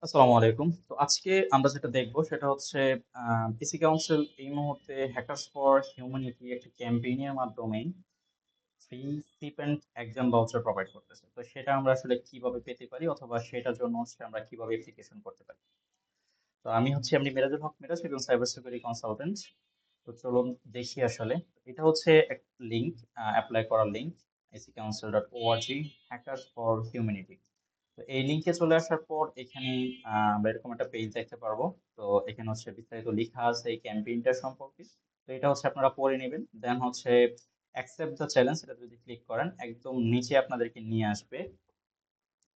আসসালামু আলাইকুম। তো আজকে আমরা যেটা দেখব সেটা হচ্ছে পিসি কাউন্সিল এই মুহূর্তে হ্যাকার্স ফর হিউম্যানিটি একটা ক্যাম্পেইনের মাধ্যমে ফ্রি সিপেন্ট এক্সাম ভাউচার প্রোভাইড করতেছে। তো সেটা আমরা আসলে কিভাবে পেতে পারি অথবা সেটার জন্য হচ্ছে আমরা কিভাবে অ্যাপ্লিকেশন করতে পারি। তো আমি মিরাজুল হক মিরাজ, একজন সাইবার সিকিউরিটি কনসালটেন্ট। তো চলুন দেখি আসলে। এটা হচ্ছে এক লিংক, এপ্লাই করার link, acouncil.org hackers for humanity. তো এই লিংকে চলে আসার পর এখানে আমরা এরকম একটা পেজ দেখতে পারবো। তো এখানে হচ্ছে বিস্তারিত লেখা আছে এই ক্যাম্পেইনটা সম্পর্কে। তো এটা হচ্ছে আপনারা পড়ে নেবেন। দেন হচ্ছে অ্যাকসেপ্ট দ্য চ্যালেঞ্জ, এটা যদি ক্লিক করেন একদম নিচে আপনাদেরকে নিয়ে আসবে।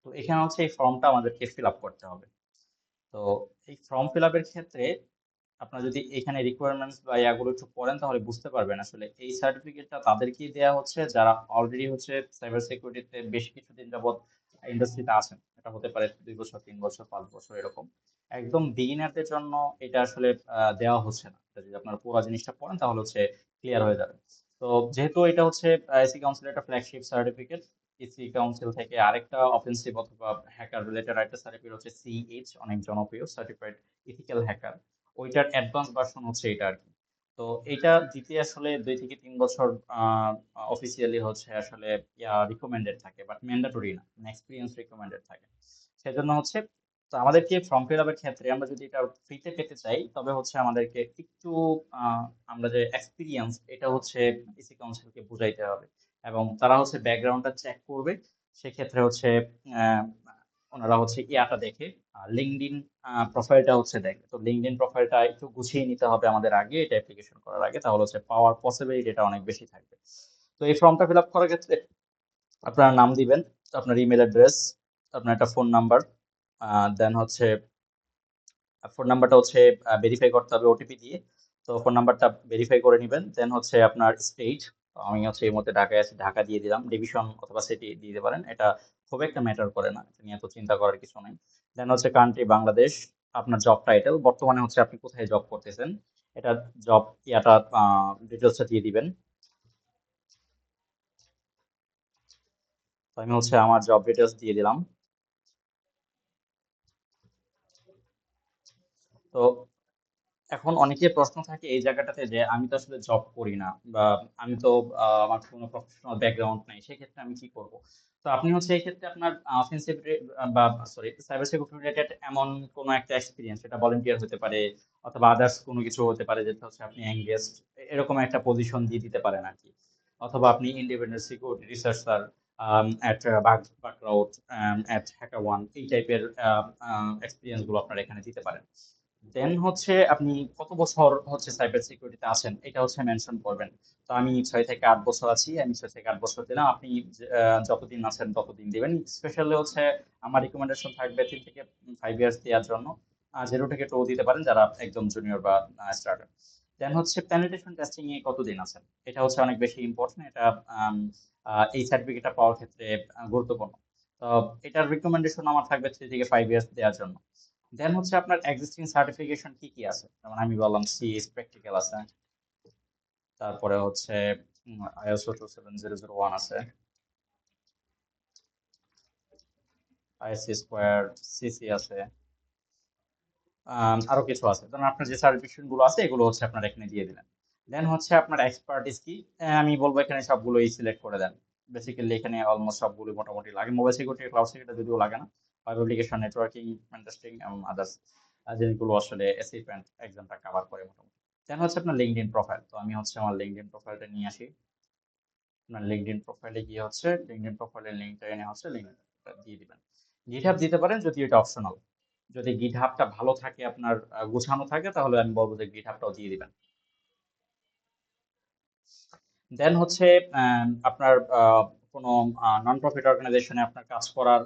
তো এখানে হচ্ছে এই ফর্মটা আমাদেরকে ফিল আপ করতে হবে। তো এই ফর্ম ফিল আপের ক্ষেত্রে আপনারা যদি এখানে রিকোয়ারমেন্টস বা ইয়াগুলো একটু পড়েন তাহলে বুঝতে পারবেন আসলে এই সার্টিফিকেটটা তাদেরকেই দেয়া হচ্ছে যারা অলরেডি হচ্ছে সাইবার সিকিউরিটিতে বেশ কিছুদিন যাবত ইন্ডাস্ট্রিতে আছেন। এটা হতে পারে 2 বছর, 3 বছর, 5 বছর এরকম। একদম বিগিনারদের জন্য এটা আসলে দেওয়া হচ্ছে না। এটা যদি আপনারা পুরো জিনিসটা পড়েন তাহলে হচ্ছে ক্লিয়ার হয়ে যাবে। তো যেহেতু এটা হচ্ছে এসি কাউন্সিলের একটা ফ্ল্যাগশিপ সার্টিফিকেট, এসি কাউন্সিল থেকে আরেকটা অফেন্সিভ অথবা হ্যাকার রিলেটেড আরেকটা সার্টিফিকেট হচ্ছে সিএইচ, অনেক জনপ্রিয় সার্টিফাইড ইথিক্যাল হ্যাকার। ওইটার অ্যাডভান্স ভার্সন হচ্ছে এটা আর কি। তো এটা দিতে আসলে 2 থেকে 3 বছর অফিসিয়ালি হচ্ছে আসলে রিকমেন্ডেড থাকে, বাট ম্যান্ডেটরি না, এক্সপিরিয়েন্স রিকমেন্ডেড থাকে। সেজন্য হচ্ছে, তো আমাদেরকে ফর্ম ফিল আপের ক্ষেত্রে আমরা যদি এটা ফ্রিতে পেতে চাই তবে হচ্ছে আমাদেরকে একটু আমরা যে এক্সপিরিয়েন্স এটা হচ্ছে ইসি কাউন্সিলকে বুঝাইতে হবে, এবং তারা হচ্ছে ব্যাকগ্রাউন্ডটা চেক করবে। সেক্ষেত্রে হচ্ছে আহ, ওনারা হচ্ছে ইয়াটা দেখে, লিঙ্কডইন প্রোফাইলটা হচ্ছে দেখে। তো লিঙ্কডইন প্রোফাইলটা একটু গুছিয়ে নিতে হবে আমাদের আগে, এটা অ্যাপ্লিকেশন করার আগে, তাহলে হচ্ছে পাওয়ার পসিবিলিটি এটা অনেক বেশি থাকবে। তো এই ফর্মটা ফিল আপ করার ক্ষেত্রে আপনার নাম দিবেন, আপনার ইমেল অ্যাড্রেস, আপনার একটা ফোন নাম্বার, দেন হচ্ছে ফোন নাম্বারটা হচ্ছে ভেরিফাই করতে হবে ওটিপি দিয়ে। তো ফোন নাম্বারটা ভেরিফাই করে নেবেন। দেন হচ্ছে আপনার স্টেট, আমি হচ্ছে এই মুহূর্তে ঢাকায় আছি, ঢাকা দিয়ে দিলাম। ডিভিশন অথবা সিটি দিয়ে দিতে পারেন, এটা খুব একটা ম্যাটার করে না, এটা নিয়ে এত চিন্তা করার কিছু নেই। দেন হচ্ছে কান্ট্রি বাংলাদেশ, আপনার জব টাইটেল, বর্তমানে হচ্ছে আপনি কোথায় জব করতেছেন এটা, জব ইয়াটা ডিটেলসটা দিয়ে দিবেন। তো আমি হচ্ছে আমার জব ডিটেলস দিয়ে দিলাম। তো এখন অনেকের প্রশ্ন থাকে এই জায়গাটাতে যে আমি তো আসলে জব করি না, বা আমি তো আমার কোনো প্রফেশনাল ব্যাকগ্রাউন্ড নাই, সেক্ষেত্রে আমি কি করব। তো আপনি হচ্ছে এই ক্ষেত্রে আপনার অফেন্সিভ বা সরি সাইবার সিকিউরিটি রিলেটেড এমন কোনো একটা এক্সপিরিয়েন্স, সেটা ভলেন্টিয়ার হতে পারে অথবা আদার্স কোনো কিছু হতে পারে, যেটা হচ্ছে আপনি এঙ্গেজড, এরকম একটা পজিশন দিয়ে দিতে পারেন আর কি। অথবা আপনি independent security researcher at Bugcrowd, at HackerOne, এই টাইপের এক্সপিরিয়েন্স গুলো আপনারা এখানে দিতে পারেন। দেন হচ্ছে আপনি কত বছর হচ্ছে সাইবার সিকিউরিটিতে আছেন এটা হচ্ছে মেনশন করবেন। তো আমি 6 থেকে 8 বছর আছি, আমি 6 থেকে 8 বছর দিলাম। আপনি যতদিন আছেন ততদিন দিবেন। স্পেশালি হচ্ছে আমার রিকমেন্ডেশন থাকবে 3 থেকে 5 ইয়ার্স দেওয়ার জন্য। 0 থেকে 2 দিতে পারেন যারা একদম জুনিয়র বা স্টার্টার। দেন হচ্ছে পেনিট্রেশন টেস্টিং এ কতদিন আছেন, এটা হচ্ছে অনেক বেশি ইম্পর্টেন্ট। এটা আম, এই সার্টিফিকেটটা পাওয়ার ক্ষেত্রে গুরুত্বপূর্ণ। তো এটার রিকমেন্ডেশন আমার থাকবে 3 থেকে 5 ইয়ার্স দেওয়ার জন্য। দেন হচ্ছে আপনার এক্সিস্টিং সার্টিফিকেশন কি কি আছে, যেমন আমি বললাম সিএস প্র্যাকটিক্যাল আছে, তারপরে হচ্ছে আইএসও 27001 আছে, আইএসসি স্কোয়ার, সিসি আছে, আরো কিছু আছে। ধরুন আপনার যে সার্টিফিকেশন গুলো আছে এগুলো হচ্ছে আপনার এখানে দিয়ে দিলেন। দেন হচ্ছে আপনার এক্সপার্টিস কি, আমি বলবো এখানে সবগুলোই সিলেক্ট করে দেন। বেসিক্যালি এখানে অলমোস্ট সবগুলো মোটামুটি লাগে, মোবাইল সিকিউরিটি, ক্লাউড সিকিউরিটি যদিও লাগে না, ওয়েব অ্যাপ্লিকেশন নেটওয়ার্কিং, টেস্টিং এবং আদার্স জিনিসগুলো আসলে এসি প্যান্ট এক্সামটা কভার করে মোটামুটি। দেন হচ্ছে আপনার লিঙ্কডইন প্রোফাইল। তো আমি হচ্ছে আমার লিঙ্কডইন প্রোফাইলটা নিয়ে আসি। আপনার লিঙ্কডইন প্রোফাইলে গিয়ে হচ্ছে লিঙ্কডইন প্রোফাইলের লিঙ্কটা এনে হচ্ছে লিঙ্কটা দিয়ে দিবেন। গিটহাব দিতে পারেন যদি এটা অপশনাল। যদি গিটহাবটা ভালো থাকে, আপনার গোছানো থাকে, তাহলে আমি বলবো যে গিটহাবটাও দিয়ে দিবেন। দেন হচ্ছে আপনার কোনো নন প্রফিট অর্গানাইজেশনে আপনার কাজ করার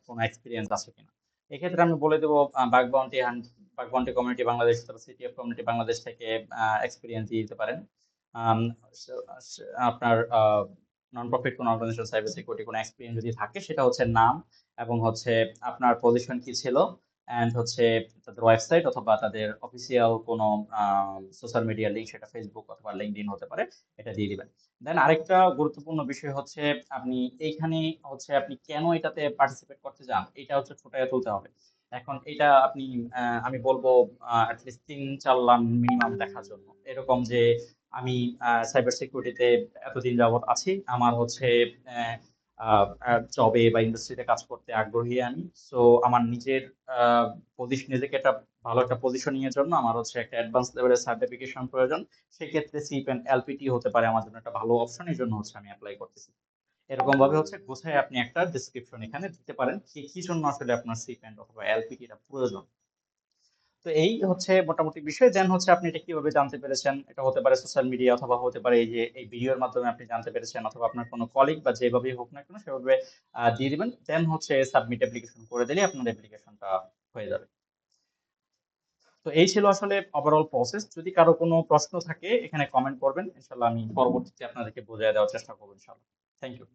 কোনো এক্সপিরিয়েন্স আছে কিনা। এক্ষেত্রে আমি বলে দেবো বাগ বাউন্টি কমিউনিটি বাংলাদেশ অথবা সিটিএফ কমিউনিটি বাংলাদেশ থেকে এক্সপিরিয়েন্স দিয়ে দিতে পারেন। আম, আপনার নন প্রফিট কোনো অর্গানাইজেশন সাইবার সিকিউরিটি কোনো এক্সপিরিয়েন্স যদি থাকে সেটা হচ্ছে নাম, এবং হচ্ছে আপনার পজিশন কি ছিল, এন্ড হচ্ছে তাদের ওয়েবসাইট অথবা তাদের অফিসিয়াল কোনো সোশ্যাল মিডিয়া লিঙ্ক, সেটা ফেসবুক অথবা লিঙ্কডইন হতে পারে, এটা দিয়ে দিবেন। দেন আরেকটা গুরুত্বপূর্ণ বিষয় হচ্ছে আপনি এইখানে হচ্ছে আপনি কেন এটাতে পার্টিসিপেট করতে চান এটা হচ্ছে ফুটিয়ে তুলতে হবে। এখন এটা আপনি আমি বলবো এটলিস্ট ৩-৪ লাখ মিনিমাম দেখার জন্য। এরকম যে আমি সাইবার সিকিউরিটিতে এতদিন যাবৎ আছি। আমার হচ্ছে জবে বা ইন্ডাস্ট্রিতে কাজ করতে আগ্রহী আমি। সো আমার নিজের নিজেকে একটা ভালো একটা পজিশনিং এর জন্য আমার হচ্ছে একটা অ্যাডভান্স লেভেলের সার্টিফিকেশন প্রয়োজন। সেক্ষেত্রে সিপ অ্যান্ড এলপিটি হতে পারে আমার জন্য একটা ভালো অপশন। এই জন্য হচ্ছে আমি এপ্লাই করতেছি। এরকম ভাবে হচ্ছে গোছায় আপনি একটা ডেসক্রিপশন এখানে দিতে পারেন কি কি জন্য আসলে আপনার সিপেন্ড অথবা এলপিটি টা প্রয়োজন। তো এই হচ্ছে মোটামুটি বিষয়। দেন হচ্ছে আপনি এটা কিভাবে জানতে পেরেছেন? এটা হতে পারে সোশ্যাল মিডিয়া অথবা হতে পারে এই যে এই ভিডিওর মাধ্যমে আপনি জানতে পেরেছেন অথবা আপনার কোনো কলিগ বা যেভাবেই হোক না কেন সেভাবে দিয়ে দিবেন। দেন হচ্ছে সাবমিট অ্যাপ্লিকেশন করে দিলে আপনার অ্যাপ্লিকেশনটা হয়ে যাবে। তো এই ছিল আসলে ওভারঅল প্রসেস। যদি কারো কোনো প্রশ্ন থাকে এখানে কমেন্ট করবেন। ইনশাআল্লাহ আমি পরবর্তীতে আপনাদেরকে বুঝায় দেওয়ার চেষ্টা করব ইনশাআল্লাহ। Thank you.